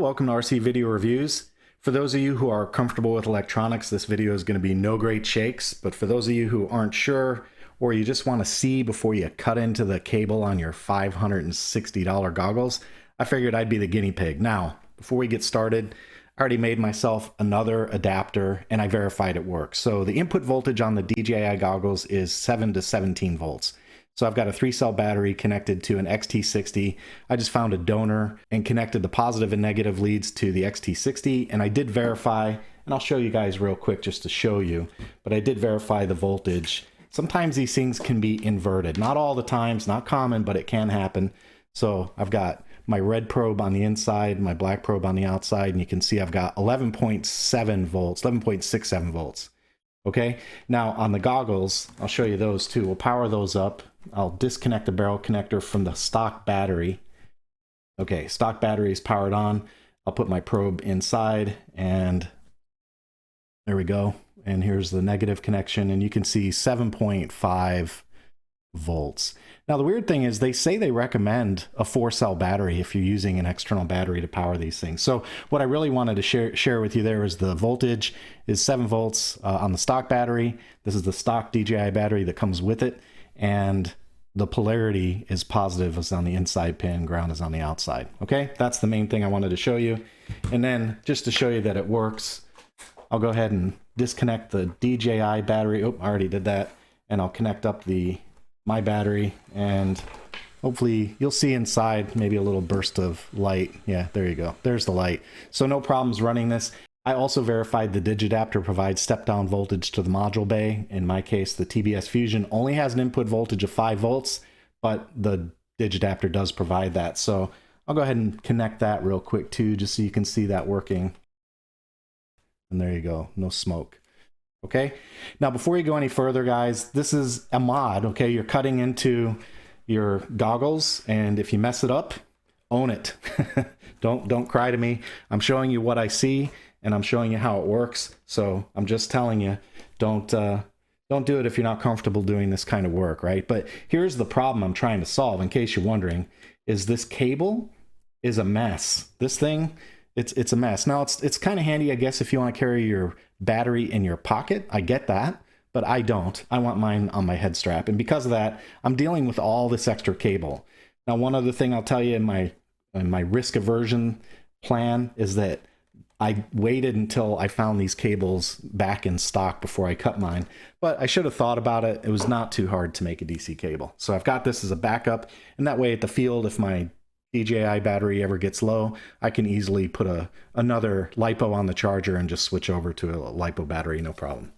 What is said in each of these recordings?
welcome to RC Video Reviews. For those of you who are comfortable with electronics, this video is going to be no great shakes, but for those of you who aren't sure or you just want to see before you cut into the cable on your $560 goggles, I figured I'd be the guinea pig. Now, before we get started, I already made myself another adapter and I verified it works. So the input voltage on the DJI goggles is 7 to 17 volts. So I've got a 3-cell battery connected to an XT60. I just found a donor and connected the positive and negative leads to the XT60, and I did verify, and I'll show you guys real quick just to show you, but I did verify the voltage. Sometimes these things can be inverted. Not all the times, not common, but it can happen. So I've got my red probe on the inside, my black probe on the outside, and you can see I've got 11.7 volts, 11.67 volts. Okay, now on the goggles, I'll show you those too. We'll power those up. I'll disconnect the barrel connector from the stock battery. Okay, stock battery is powered on. I'll put my probe inside and there we go. And here's the negative connection and you can see 7.5 volts. Now the weird thing is they say they recommend a 4-cell battery if you're using an external battery to power these things. So what I really wanted to share with you there is the voltage is 7 volts on the stock battery. This is the stock DJI battery that comes with it. And the polarity is positive is on the inside pin, ground is on the outside. Okay, that's the main thing I wanted to show you. And then just to show you that it works, I'll go ahead and disconnect the DJI battery. Oh, I already did that. And I'll connect up my battery and hopefully you'll see inside maybe a little burst of light. Yeah, there you go. There's the light. So no problems running this. I also verified the digidapter provides step-down voltage to the module bay. In my case, the TBS Fusion only has an input voltage of 5 volts, but the digidapter does provide that. So I'll go ahead and connect that real quick too, just so you can see that working. And there you go, no smoke. Okay, now before you go any further, guys, this is a mod. Okay, you're cutting into your goggles, and if you mess it up, own it. Don't cry to me. I'm showing you what I see, and I'm showing you how it works. So I'm just telling you, don't do it if you're not comfortable doing this kind of work, right? But here's the problem I'm trying to solve, in case you're wondering, is this cable is a mess. This thing, it's a mess. Now it's kind of handy, I guess, if you want to carry your battery in your pocket. I get that, but I don't. I want mine on my head strap, and because of that, I'm dealing with all this extra cable. Now, one other thing I'll tell you in my risk aversion plan is that I waited until I found these cables back in stock before I cut mine, but I should have thought about it. It was not too hard to make a DC cable. So I've got this as a backup, and that way at the field, if my DJI battery ever gets low, I can easily put another LiPo on the charger and just switch over to a LiPo battery, no problem.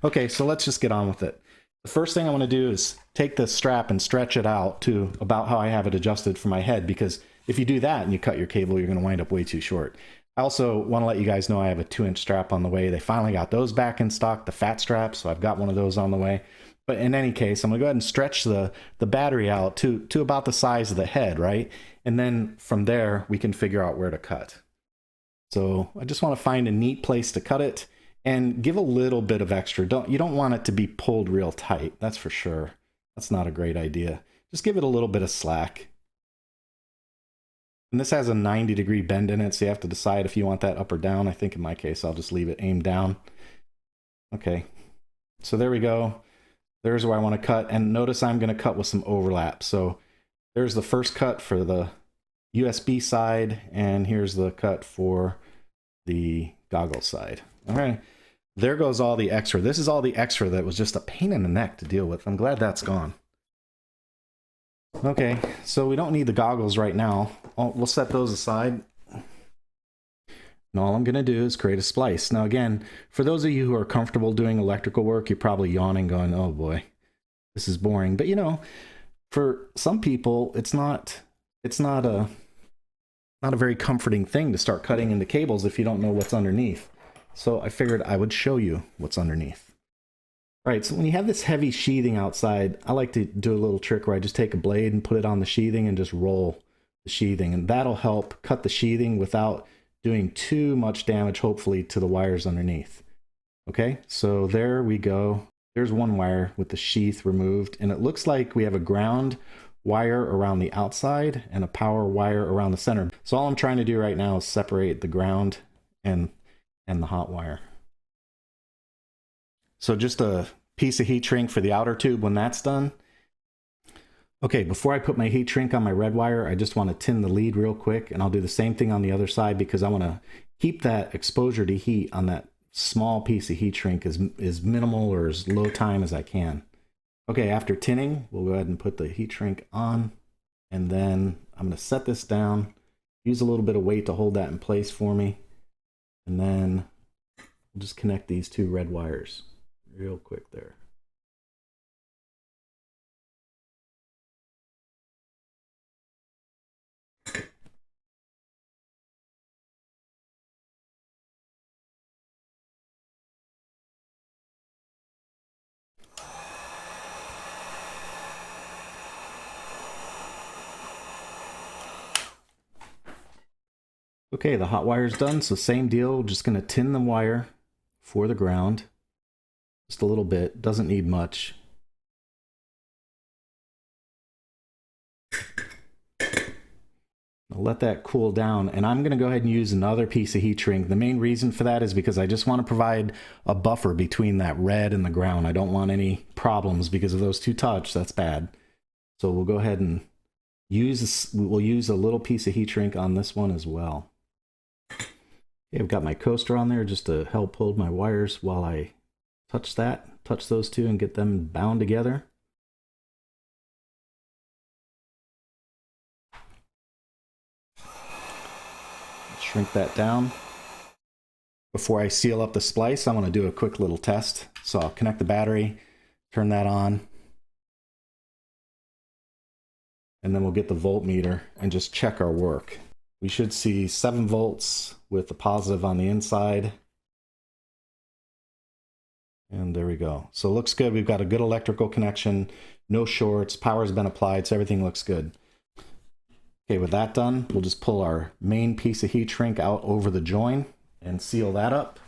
Okay, so let's just get on with it. The first thing I want to do is take this strap and stretch it out to about how I have it adjusted for my head, because if you do that and you cut your cable, you're going to wind up way too short. I also want to let you guys know I have a 2-inch strap on the way. They finally got those back in stock, the fat straps, so I've got one of those on the way. But in any case, I'm going to go ahead and stretch the battery out to about the size of the head, right? And then from there, we can figure out where to cut. So I just want to find a neat place to cut it and give a little bit of extra. You don't want it to be pulled real tight, that's for sure. That's not a great idea. Just give it a little bit of slack. And this has a 90-degree bend in it, so you have to decide if you want that up or down. I think in my case, I'll just leave it aimed down. Okay, so there we go. There's where I want to cut, and notice I'm going to cut with some overlap. So there's the first cut for the USB side, and here's the cut for the goggle side. All right, there goes all the extra. This is all the extra that was just a pain in the neck to deal with. I'm glad that's gone. Okay, so we don't need the goggles right now. We'll set those aside. And all I'm going to do is create a splice. Now again, for those of you who are comfortable doing electrical work, you're probably yawning going, oh boy, this is boring. But you know, for some people, it's not a very comforting thing to start cutting into cables if you don't know what's underneath. So I figured I would show you what's underneath. All right, so when you have this heavy sheathing outside, I like to do a little trick where I just take a blade and put it on the sheathing and just roll the sheathing, and that'll help cut the sheathing without doing too much damage, hopefully, to the wires underneath. Okay, so there we go. There's one wire with the sheath removed, and it looks like we have a ground wire around the outside and a power wire around the center. So all I'm trying to do right now is separate the ground and the hot wire. So just a piece of heat shrink for the outer tube when that's done. Okay, before I put my heat shrink on my red wire, I just want to tin the lead real quick, and I'll do the same thing on the other side because I want to keep that exposure to heat on that small piece of heat shrink as minimal or as low time as I can. Okay, after tinning, we'll go ahead and put the heat shrink on, and then I'm going to set this down, use a little bit of weight to hold that in place for me, and then we'll just connect these two red wires real quick there. Okay, the hot wire's done, so same deal, just going to tin the wire for the ground. Just a little bit, doesn't need much. I'll let that cool down, and I'm going to go ahead and use another piece of heat shrink. The main reason for that is because I just want to provide a buffer between that red and the ground. I don't want any problems because if those two touch, that's bad. So we'll go ahead and we'll use a little piece of heat shrink on this one as well. Okay, I've got my coaster on there just to help hold my wires while I touch those two and get them bound together. Shrink that down. Before I seal up the splice, I want to do a quick little test. So I'll connect the battery, turn that on, and then we'll get the voltmeter and just check our work. We should see 7 volts with the positive on the inside. And there we go. So it looks good. We've got a good electrical connection, no shorts, power's been applied, so everything looks good. Okay, with that done, we'll just pull our main piece of heat shrink out over the join and seal that up.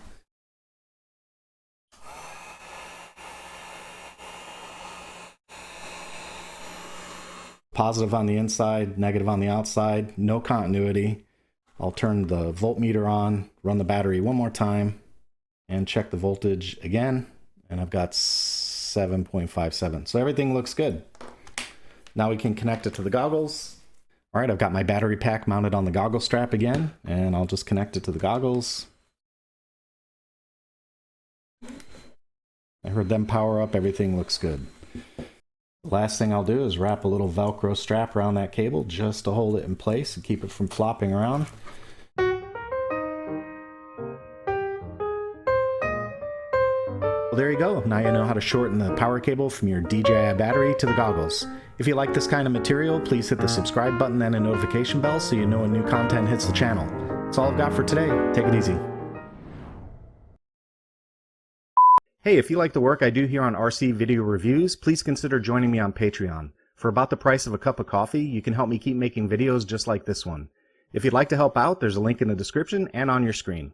Positive on the inside, negative on the outside, no continuity. I'll turn the voltmeter on, run the battery one more time, and check the voltage again, and I've got 7.57. So everything looks good. Now we can connect it to the goggles. All right, I've got my battery pack mounted on the goggle strap again, and I'll just connect it to the goggles. I heard them power up, everything looks good. Last thing I'll do is wrap a little Velcro strap around that cable just to hold it in place and keep it from flopping around. Well, there you go. Now you know how to shorten the power cable from your DJI battery to the goggles. If you like this kind of material, please hit the subscribe button and a notification bell so you know when new content hits the channel. That's all I've got for today. Take it easy. Hey, if you like the work I do here on RC Video Reviews, please consider joining me on Patreon. For about the price of a cup of coffee, you can help me keep making videos just like this one. If you'd like to help out, there's a link in the description and on your screen.